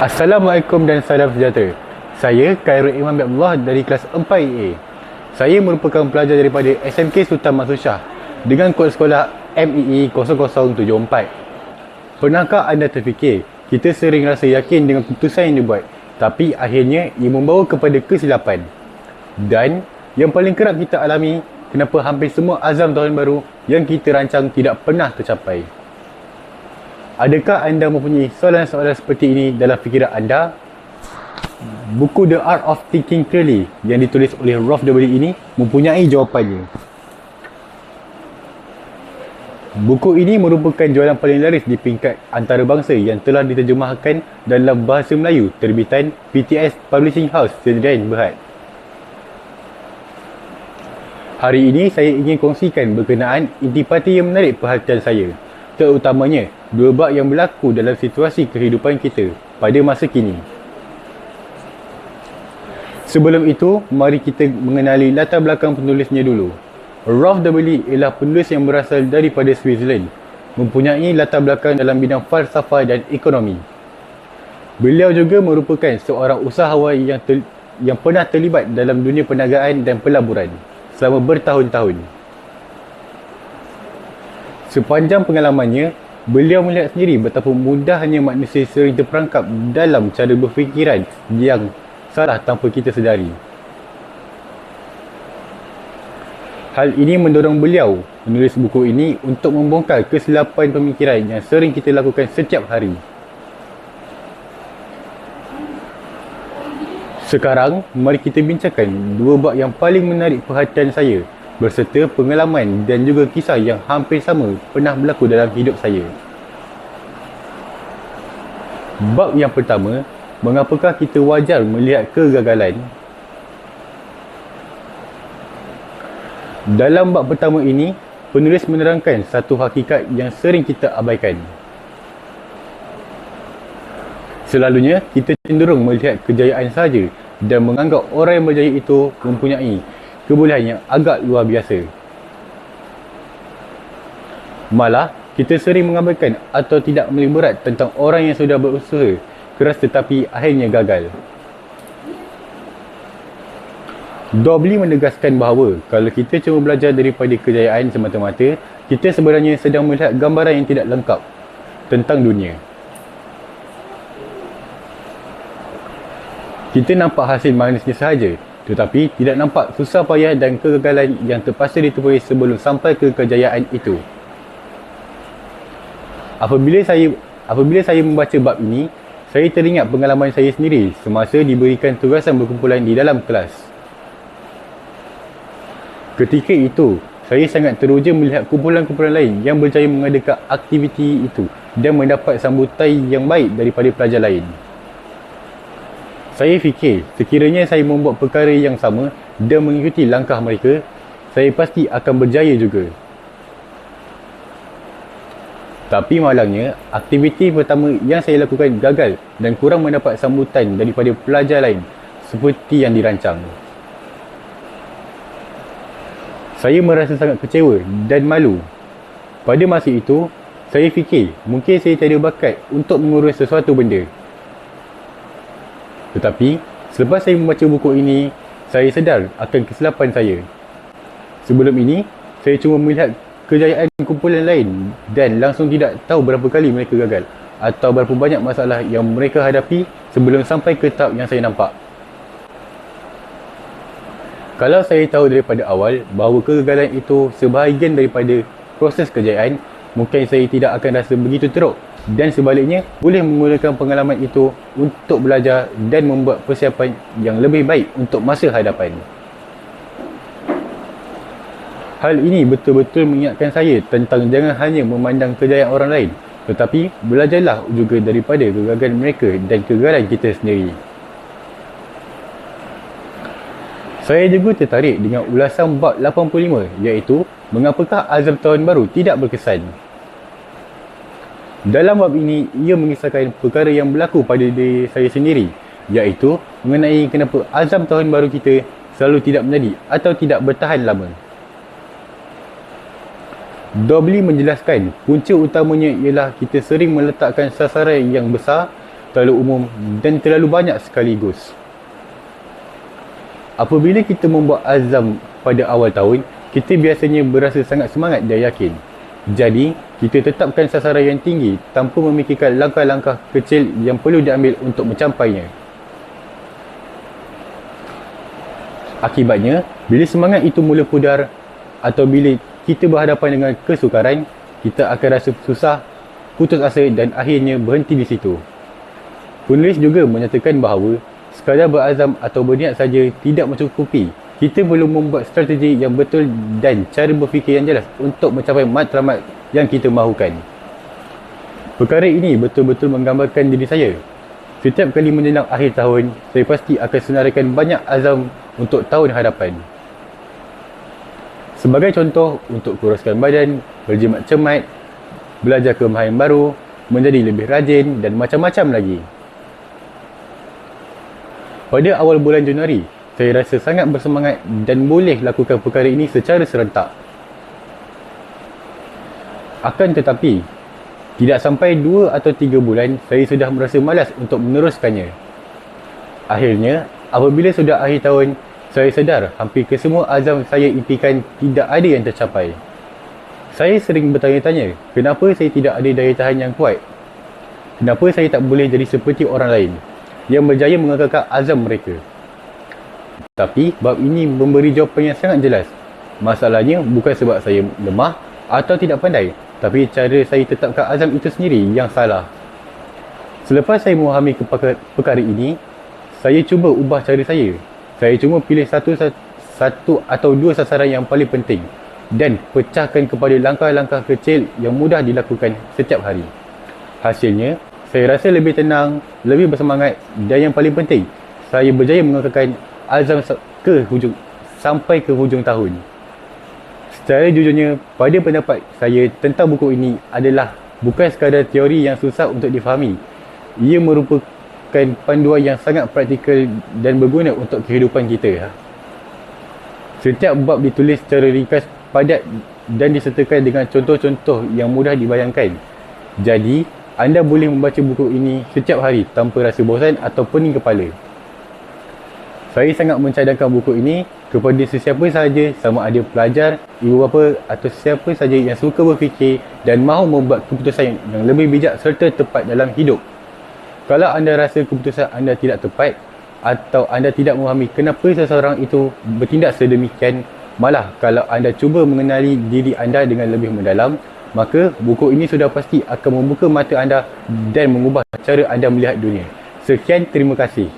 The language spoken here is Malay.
Assalamualaikum dan salam sejahtera. Saya Khairul Iman Abdullah dari kelas 4A. Saya merupakan pelajar daripada SMK Sultan Mansur Shah dengan kod sekolah MEE 0074. Pernahkah anda terfikir kita sering rasa yakin dengan keputusan yang dibuat, tapi akhirnya ia membawa kepada kesilapan? Dan yang paling kerap kita alami, kenapa hampir semua azam tahun baru yang kita rancang tidak pernah tercapai? Adakah anda mempunyai soalan-soalan seperti ini dalam fikiran anda? Buku The Art of Thinking Clearly yang ditulis oleh Rolf W. ini mempunyai jawapannya. Buku ini merupakan jualan paling laris di peringkat antarabangsa yang telah diterjemahkan dalam bahasa Melayu terbitan PTS Publishing House Sdn Bhd. Hari ini saya ingin kongsikan berkenaan intipati yang menarik perhatian saya, terutamanya dua bab yang berlaku dalam situasi kehidupan kita pada masa kini. Sebelum itu, mari kita mengenali latar belakang penulisnya dulu. Rolf W. ialah penulis yang berasal daripada Switzerland, mempunyai latar belakang dalam bidang falsafah dan ekonomi. Beliau juga merupakan seorang usahawan yang pernah terlibat dalam dunia perniagaan dan pelaburan selama bertahun-tahun. Sepanjang pengalamannya, beliau melihat sendiri betapa mudahnya manusia sering terperangkap dalam cara berfikiran yang salah tanpa kita sedari. Hal ini mendorong beliau menulis buku ini untuk membongkar kesilapan pemikiran yang sering kita lakukan setiap hari. Sekarang, mari kita bincangkan dua bab yang paling menarik perhatian saya berserta pengalaman dan juga kisah yang hampir sama pernah berlaku dalam hidup saya. Bab yang pertama, mengapakah kita wajar melihat kegagalan? Dalam bab pertama ini, penulis menerangkan satu hakikat yang sering kita abaikan. Selalunya, kita cenderung melihat kejayaan sahaja dan menganggap orang yang berjaya itu mempunyai kebolehan yang agak luar biasa. Malah, kita sering mengabaikan atau tidak melihat tentang orang yang sudah berusaha keras tetapi akhirnya gagal. Dobli menegaskan bahawa kalau kita cuma belajar daripada kejayaan semata-mata, kita sebenarnya sedang melihat gambaran yang tidak lengkap tentang dunia. Kita nampak hasil manisnya sahaja, tetapi tidak nampak susah payah dan kegagalan yang terpaksa ditemui sebelum sampai ke kejayaan itu. Apabila saya membaca bab ini, saya teringat pengalaman saya sendiri semasa diberikan tugasan berkumpulan di dalam kelas. Ketika itu, saya sangat teruja melihat kumpulan-kumpulan lain yang berjaya mengadakan aktiviti itu dan mendapat sambutan yang baik daripada pelajar lain. Saya fikir, sekiranya saya membuat perkara yang sama dan mengikuti langkah mereka, saya pasti akan berjaya juga. Tapi malangnya, aktiviti pertama yang saya lakukan gagal dan kurang mendapat sambutan daripada pelajar lain seperti yang dirancang. Saya merasa sangat kecewa dan malu. Pada masa itu, saya fikir mungkin saya tiada bakat untuk mengurus sesuatu benda. Tetapi, selepas saya membaca buku ini, saya sedar akan kesilapan saya. Sebelum ini, saya cuma melihat kejayaan kumpulan lain dan langsung tidak tahu berapa kali mereka gagal atau berapa banyak masalah yang mereka hadapi sebelum sampai ke tahap yang saya nampak. Kalau saya tahu daripada awal bahawa kegagalan itu sebahagian daripada proses kejayaan, mungkin saya tidak akan rasa begitu teruk dan sebaliknya boleh menggunakan pengalaman itu untuk belajar dan membuat persiapan yang lebih baik untuk masa hadapan. Hal ini betul-betul mengingatkan saya tentang jangan hanya memandang kejayaan orang lain, tetapi belajarlah juga daripada kegagalan mereka dan kegagalan kita sendiri. Saya juga tertarik dengan ulasan bab 85 iaitu mengapakah azam tahun baru tidak berkesan. Dalam bab ini, ia mengisahkan perkara yang berlaku pada diri saya sendiri, iaitu mengenai kenapa azam tahun baru kita selalu tidak menjadi atau tidak bertahan lama. Dobli menjelaskan punca utamanya ialah kita sering meletakkan sasaran yang besar terlalu umum dan terlalu banyak sekaligus. Apabila kita membuat azam pada awal tahun, kita biasanya berasa sangat semangat dan yakin. Jadi, kita tetapkan sasaran yang tinggi tanpa memikirkan langkah-langkah kecil yang perlu diambil untuk mencapainya. Akibatnya, bila semangat itu mula pudar atau bila kita berhadapan dengan kesukaran, kita akan rasa susah, putus asa dan akhirnya berhenti di situ. Penulis juga menyatakan bahawa sekadar berazam atau berniat saja tidak mencukupi. Kita perlu membuat strategi yang betul dan cara berfikir yang jelas untuk mencapai matlamat yang kita mahukan. Perkara ini betul-betul menggambarkan diri saya. Setiap kali menjelang akhir tahun, saya pasti akan senaraikan banyak azam untuk tahun hadapan. Sebagai contoh, untuk kuruskan badan, berjimat cermat, belajar kemahiran baru, menjadi lebih rajin dan macam-macam lagi. Pada awal bulan Januari, saya rasa sangat bersemangat dan boleh lakukan perkara ini secara serentak. Akan tetapi, tidak sampai 2 atau 3 bulan, saya sudah merasa malas untuk meneruskannya. Akhirnya, apabila sudah akhir tahun, saya sedar hampir kesemua azam saya impikan tidak ada yang tercapai. Saya sering bertanya-tanya, kenapa saya tidak ada daya tahan yang kuat? Kenapa saya tak boleh jadi seperti orang lain yang berjaya mengekalkan azam mereka? Tapi, bab ini memberi jawapan yang sangat jelas. Masalahnya bukan sebab saya lemah atau tidak pandai, tapi cara saya tetapkan azam itu sendiri yang salah. Selepas saya memahami perkara ini, saya cuba ubah cara saya. Saya cuma pilih satu atau 2 sasaran yang paling penting dan pecahkan kepada langkah-langkah kecil yang mudah dilakukan setiap hari. Hasilnya, saya rasa lebih tenang, lebih bersemangat dan yang paling penting, saya berjaya mengekalkan azam sampai ke hujung tahun. Secara jujurnya, pada pendapat saya tentang buku ini adalah bukan sekadar teori yang susah untuk difahami. Ia merupakan panduan yang sangat praktikal dan berguna untuk kehidupan kita. Setiap bab ditulis secara ringkas, padat dan disertakan dengan contoh-contoh yang mudah dibayangkan. Jadi, anda boleh membaca buku ini setiap hari tanpa rasa bosan atau pening kepala. Saya sangat mencadangkan buku ini kepada sesiapa sahaja, sama ada pelajar, ibu bapa atau sesiapa sahaja yang suka berfikir dan mahu membuat keputusan yang lebih bijak serta tepat dalam hidup. Kalau anda rasa keputusan anda tidak tepat atau anda tidak memahami kenapa seseorang itu bertindak sedemikian, malah kalau anda cuba mengenali diri anda dengan lebih mendalam, maka buku ini sudah pasti akan membuka mata anda dan mengubah cara anda melihat dunia. Sekian, terima kasih.